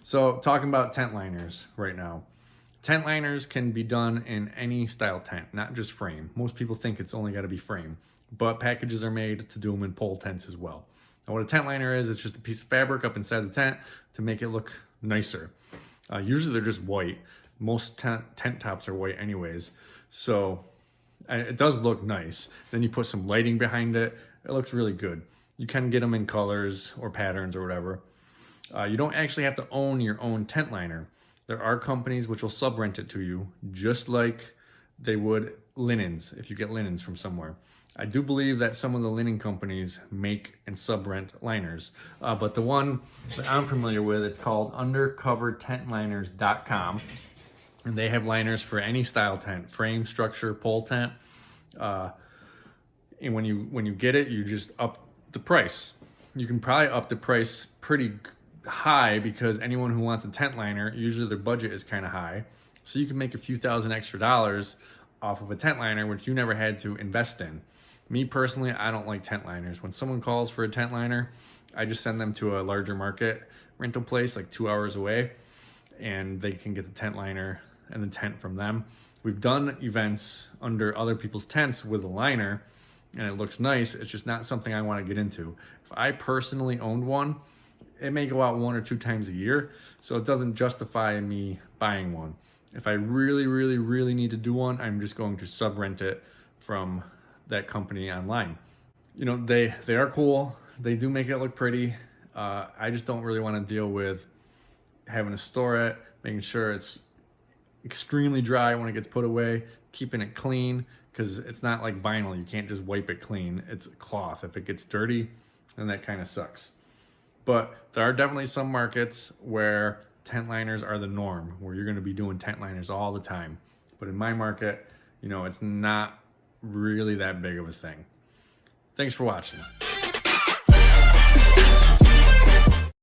So talking about tent liners right now. Tent liners can be done in any style tent, not just frame. Most people think it's only got to be frame, but packages are made to do them in pole tents as well. Now what a tent liner is, it's just a piece of fabric up inside the tent to make it look nicer. Usually they're just white. Most tent tops are white anyways, so it does look nice. Then you put some lighting behind it. It looks really good. You can get them in colors or patterns or whatever. You don't actually have to own your own tent liner. There are companies which will sub-rent it to you, just like they would linens, if you get linens from somewhere. I do believe that some of the linen companies make and sub-rent liners, but the one that I'm familiar with, it's called undercovertentliners.com, and they have liners for any style tent, frame, structure, pole tent, and when you get it, you just up the price. You can probably up the price pretty high because anyone who wants a tent liner, usually their budget is kind of high. So you can make a few thousand extra dollars off of a tent liner, which you never had to invest in. Me personally, I don't like tent liners. When someone calls for a tent liner, I just send them to a larger market rental place like 2 hours away, and they can get the tent liner and the tent from them. We've done events under other people's tents with a liner, and it looks nice. It's just not something I want to get into. If I personally owned one, it may go out 1 or 2 times a year, so it doesn't justify me buying one. If I really need to do one, I'm just going to sub-rent it from that company online. You know, they are cool. They do make it look pretty. I just don't really want to deal with having to store it, making sure it's extremely dry when it gets put away, keeping it clean, because it's not like vinyl. You can't just wipe it clean. It's cloth. If it gets dirty, then that kind of sucks. But there are definitely some markets where tent liners are the norm, where you're going to be doing tent liners all the time. But in my market, you know, it's not really that big of a thing. Thanks for watching.